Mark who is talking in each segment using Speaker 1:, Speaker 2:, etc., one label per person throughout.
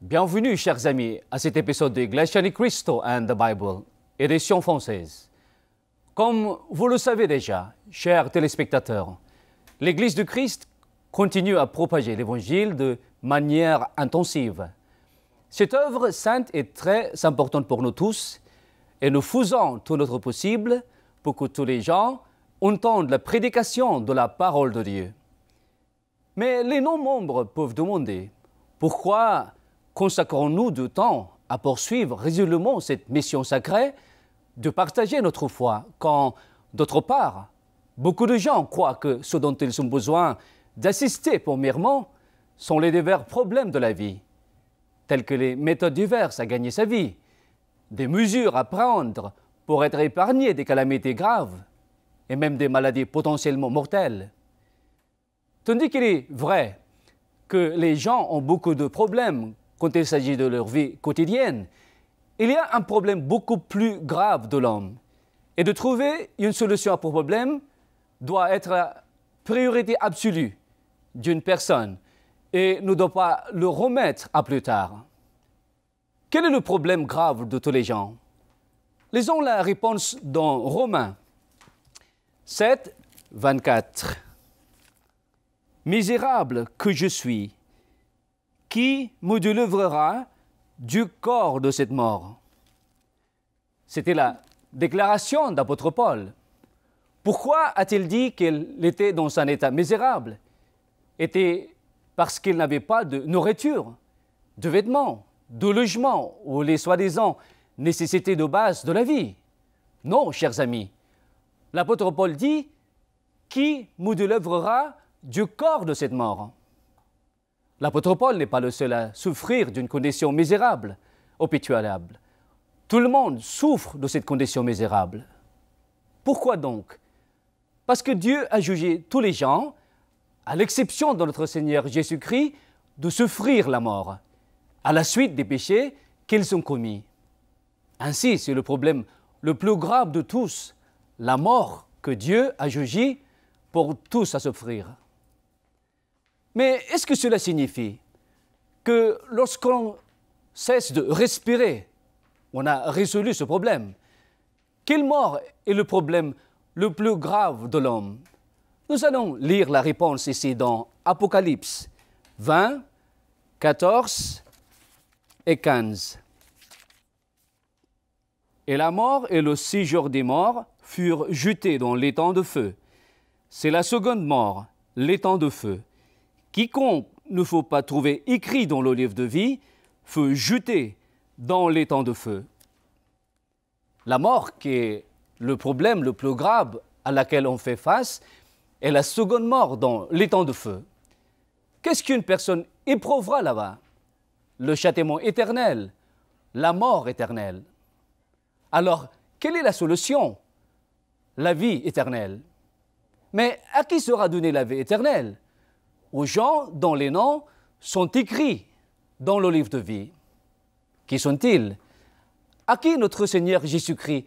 Speaker 1: Bienvenue, chers amis, à cet épisode de Iglesia ni Cristo and the Bible, édition française. Comme vous le savez déjà, chers téléspectateurs, l'Église du Christ continue à propager l'Évangile de manière intensive. Cette œuvre sainte est très importante pour nous tous et nous faisons tout notre possible pour que tous les gens entendent la prédication de la parole de Dieu. Mais les non-membres peuvent demander pourquoi consacrons-nous du temps à poursuivre résolument cette mission sacrée de partager notre foi quand, d'autre part, beaucoup de gens croient que ce dont ils ont besoin d'assister premièrement sont les divers problèmes de la vie, tels que les méthodes diverses à gagner sa vie, des mesures à prendre pour être épargné des calamités graves et même des maladies potentiellement mortelles. Tandis qu'il est vrai que les gens ont beaucoup de problèmes quand il s'agit de leur vie quotidienne, il y a un problème beaucoup plus grave de l'homme. Et de trouver une solution à ce problème doit être la priorité absolue d'une personne et ne doit pas le remettre à plus tard. Quel est le problème grave de tous les gens? Lisons la réponse dans Romains 7, 24. Misérable que je suis, qui me délivrera du corps de cette mort? C'était la déclaration d'apôtre Paul. Pourquoi a-t-il dit qu'il était dans un état misérable? Était parce qu'il n'avait pas de nourriture, de vêtements, de logement ou les soi-disant nécessités de base de la vie? Non, chers amis. L'apôtre Paul dit « Qui me délivrera du corps de cette mort ?» L'apôtre Paul n'est pas le seul à souffrir d'une condition misérable ou pitoyable. Tout le monde souffre de cette condition misérable. Pourquoi donc? Parce que Dieu a jugé tous les gens, à l'exception de notre Seigneur Jésus-Christ, de souffrir la mort, à la suite des péchés qu'ils ont commis. Ainsi, c'est le problème le plus grave de tous, la mort que Dieu a jugée pour tous à souffrir. Mais est-ce que cela signifie que lorsqu'on cesse de respirer, on a résolu ce problème? Quelle mort est le problème le plus grave de l'homme? Nous allons lire la réponse ici dans Apocalypse 20, 14 et 15. Et la mort et le séjour des morts furent jetés dans l'étang de feu. C'est la seconde mort, l'étang de feu. Quiconque ne faut pas trouver écrit dans le livre de vie fut jeté dans l'étang de feu. La mort, qui est le problème le plus grave à laquelle on fait face, est la seconde mort dans l'étang de feu. Qu'est-ce qu'une personne éprouvera là-bas? Le châtiment éternel, la mort éternelle. Alors, quelle est la solution? La vie éternelle. Mais à qui sera donnée la vie éternelle? Aux gens dont les noms sont écrits dans le livre de vie. Qui sont-ils? À qui notre Seigneur Jésus-Christ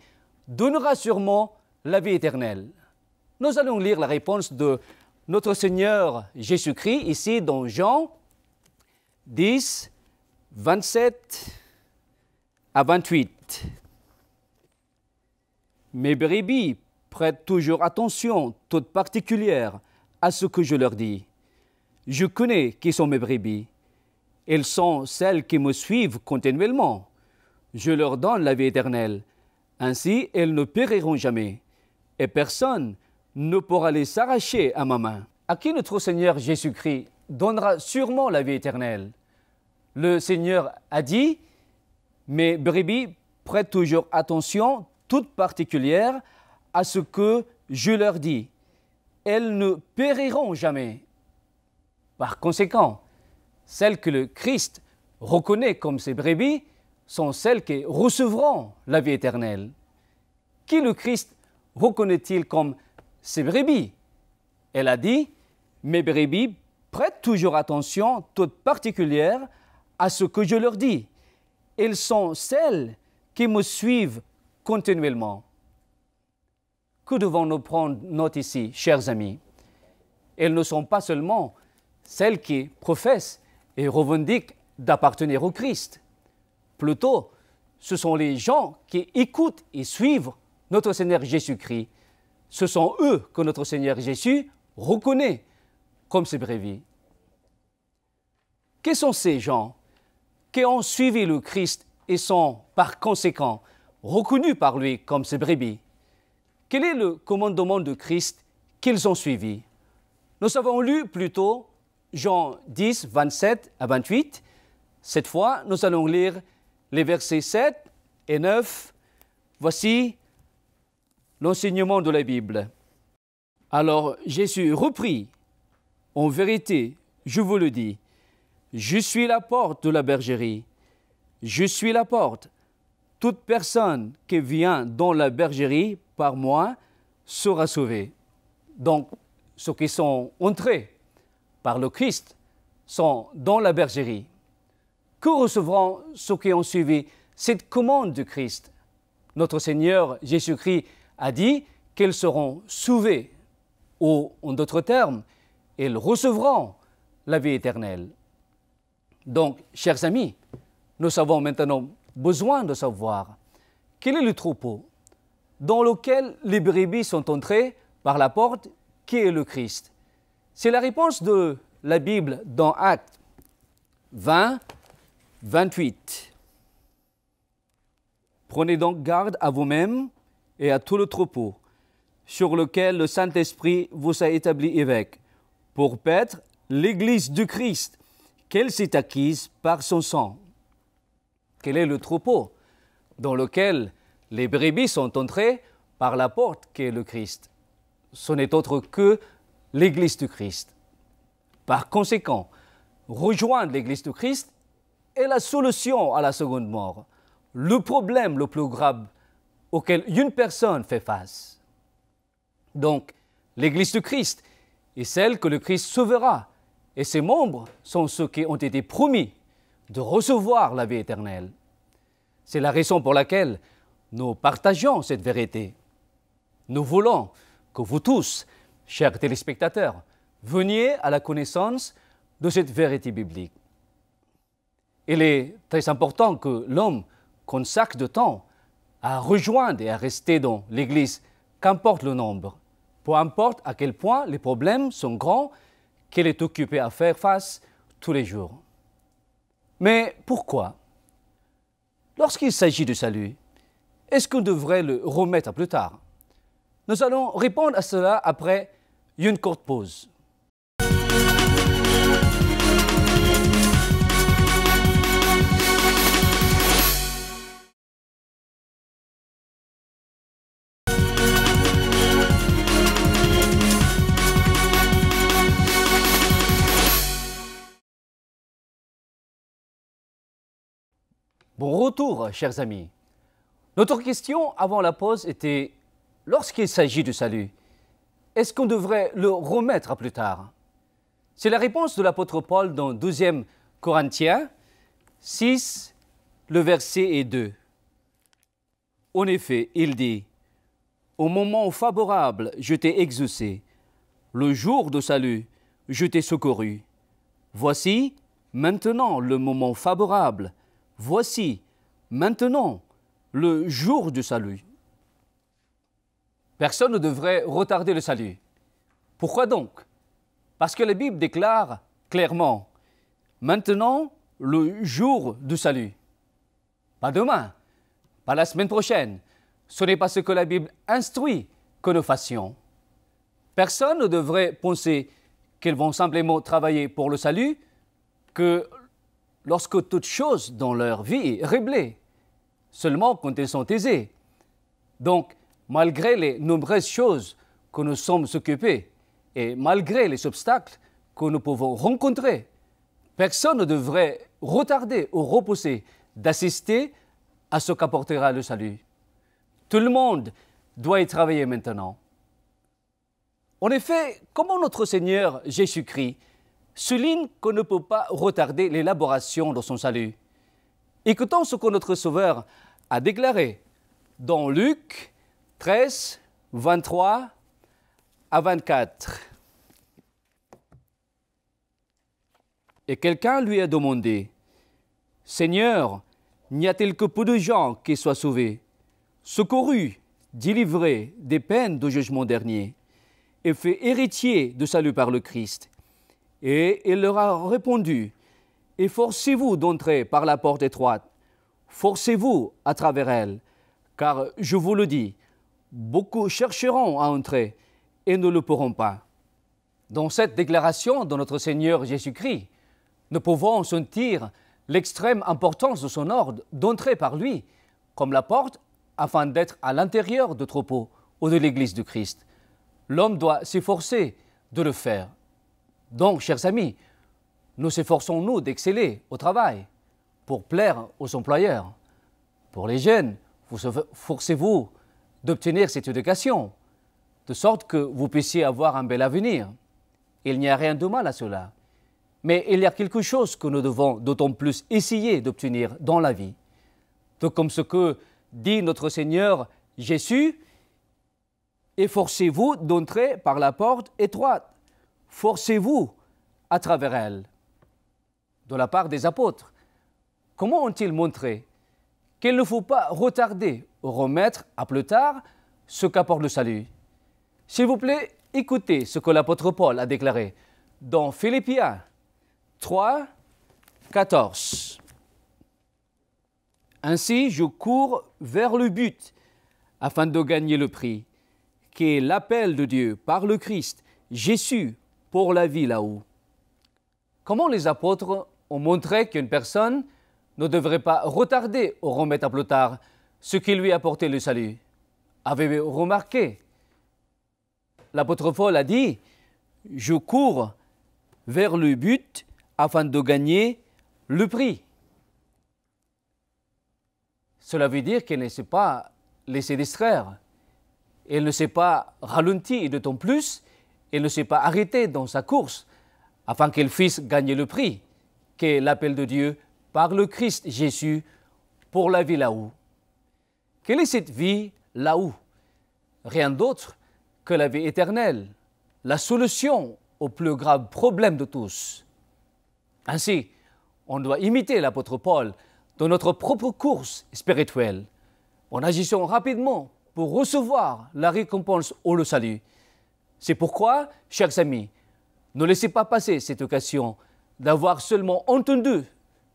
Speaker 1: donnera sûrement la vie éternelle? Nous allons lire la réponse de notre Seigneur Jésus-Christ ici dans Jean 10, 27 à 28. Mes brebis prêtent toujours attention toute particulière à ce que je leur dis. Je connais qui sont mes brebis. Elles sont celles qui me suivent continuellement. Je leur donne la vie éternelle. Ainsi, elles ne périront jamais. Et personne ne pourra les arracher à ma main. À qui notre Seigneur Jésus-Christ donnera sûrement la vie éternelle? Le Seigneur a dit, « Mes brebis prêtent toujours attention toute particulière à ce que je leur dis. Elles ne périront jamais. » Par conséquent, celles que le Christ reconnaît comme ses brebis sont celles qui recevront la vie éternelle. Qui le Christ reconnaît-il comme ses brebis? Elle a dit, « Mes brebis prêtent toujours attention toute particulière à ce que je leur dis. Elles sont celles qui me suivent continuellement. » Que devons-nous prendre note ici, chers amis? Elles ne sont pas seulement celles qui professent et revendiquent d'appartenir au Christ. Plutôt, ce sont les gens qui écoutent et suivent notre Seigneur Jésus-Christ. Ce sont eux que notre Seigneur Jésus reconnaît comme ses brebis. Quels sont ces gens qui ont suivi le Christ et sont par conséquent reconnus par lui comme ses brebis? Quel est le commandement de Christ qu'ils ont suivi? Nous avons lu plutôt Jean 10, 27 à 28. Cette fois, nous allons lire les versets 7 et 9. Voici l'enseignement de la Bible. Alors Jésus reprit, « En vérité, je vous le dis, je suis la porte de la bergerie. Je suis la porte. Toute personne qui vient dans la bergerie par moi sera sauvée. » Donc, ceux qui sont entrés par le Christ sont dans la bergerie. Que recevront ceux qui ont suivi cette commande du Christ? Notre Seigneur Jésus-Christ a dit qu'ils seront sauvés, ou en d'autres termes, ils recevront la vie éternelle. Donc, chers amis, nous avons maintenant besoin de savoir quel est le troupeau dans lequel les brebis sont entrées par la porte qui est le Christ. C'est la réponse de la Bible dans Actes 20, 28. Prenez donc garde à vous-même et à tout le troupeau, sur lequel le Saint-Esprit vous a établi évêque, pour paître l'Église du Christ, qu'elle s'est acquise par son sang. Quel est le troupeau dans lequel les brebis sont entrées par la porte qui est le Christ? Ce n'est autre que l'Église du Christ. Par conséquent, rejoindre l'Église du Christ est la solution à la seconde mort, le problème le plus grave auquel une personne fait face. Donc, l'Église du Christ est celle que le Christ sauvera, et ses membres sont ceux qui ont été promis de recevoir la vie éternelle. C'est la raison pour laquelle nous partageons cette vérité. Nous voulons que vous tous, chers téléspectateurs, veniez à la connaissance de cette vérité biblique. Il est très important que l'homme consacre du temps à rejoindre et à rester dans l'Église, qu'importe le nombre, peu importe à quel point les problèmes sont grands qu'il est occupé à faire face tous les jours. Mais pourquoi? Lorsqu'il s'agit du salut, est-ce qu'on devrait le remettre plus tard? Nous allons répondre à cela après une courte pause. Bon retour, chers amis. Notre question avant la pause était, lorsqu'il s'agit du salut, est-ce qu'on devrait le remettre à plus tard? C'est la réponse de l'apôtre Paul dans 12 Corinthiens 6, le verset est 2. En effet, il dit, « Au moment favorable, je t'ai exaucé. Le jour de salut, je t'ai secouru. Voici maintenant le moment favorable. Voici maintenant le jour du salut. » Personne ne devrait retarder le salut. Pourquoi donc? Parce que la Bible déclare clairement, maintenant le jour du salut. Pas demain, pas la semaine prochaine. Ce n'est pas ce que la Bible instruit que nous fassions. Personne ne devrait penser qu'ils vont simplement travailler pour le salut que lorsque toute chose dans leur vie est réglée, seulement quand ils sont aisés. Donc, malgré les nombreuses choses que nous sommes occupés et malgré les obstacles que nous pouvons rencontrer, personne ne devrait retarder ou repousser d'assister à ce qu'apportera le salut. Tout le monde doit y travailler maintenant. En effet, comment notre Seigneur Jésus-Christ souligne qu'on ne peut pas retarder l'élaboration de son salut? Écoutons ce que notre Sauveur a déclaré dans Luc 13, 23 à 24. Et quelqu'un lui a demandé, Seigneur, n'y a-t-il que peu de gens qui soient sauvés, secourus, délivrés des peines du jugement dernier, et faits héritiers de salut par le Christ? Et il leur a répondu, efforcez-vous d'entrer par la porte étroite, forcez-vous à travers elle, car je vous le dis, beaucoup chercheront à entrer et ne le pourront pas. Dans cette déclaration de notre Seigneur Jésus-Christ, nous pouvons sentir l'extrême importance de son ordre d'entrer par lui, comme la porte, afin d'être à l'intérieur du troupeau ou de l'Église du Christ. L'homme doit s'efforcer de le faire. Donc, chers amis, nous efforçons-nous d'exceller au travail pour plaire aux employeurs. Pour les jeunes, vous forcez-vous d'obtenir cette éducation, de sorte que vous puissiez avoir un bel avenir. Il n'y a rien de mal à cela. Mais il y a quelque chose que nous devons d'autant plus essayer d'obtenir dans la vie. Tout comme ce que dit notre Seigneur Jésus, efforcez-vous d'entrer par la porte étroite, forcez-vous à travers elle. De la part des apôtres, comment ont-ils montré qu'il ne faut pas retarder ou remettre à plus tard ce qu'apporte le salut? S'il vous plaît, écoutez ce que l'apôtre Paul a déclaré dans Philippiens 3, 14. Ainsi, je cours vers le but afin de gagner le prix, qui est l'appel de Dieu par le Christ, Jésus, pour la vie là-haut. Comment les apôtres ont montré qu'une personne ne devrait pas retarder ou remettre à plus tard ce qui lui apportait le salut? Avez-vous remarqué? L'apôtre Paul a dit « Je cours vers le but afin de gagner le prix ». Cela veut dire qu'il ne s'est pas laissé distraire. Il ne s'est pas ralenti et d'autant plus, il ne s'est pas arrêté dans sa course afin qu'il puisse gagner le prix, qui est l'appel de Dieu par le Christ Jésus pour la vie là-haut. Quelle est cette vie là-haut? Rien d'autre que la vie éternelle, la solution au plus grave problème de tous. Ainsi, on doit imiter l'apôtre Paul dans notre propre course spirituelle, en agissant rapidement pour recevoir la récompense ou le salut. C'est pourquoi, chers amis, ne laissez pas passer cette occasion d'avoir seulement entendu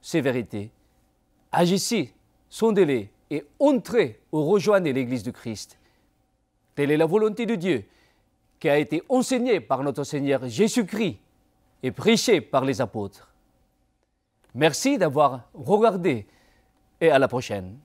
Speaker 1: ces vérités. Agissez, sondez-les et entrez ou rejoignez l'Église du Christ. Telle est la volonté de Dieu qui a été enseignée par notre Seigneur Jésus-Christ et prêchée par les apôtres. Merci d'avoir regardé et à la prochaine.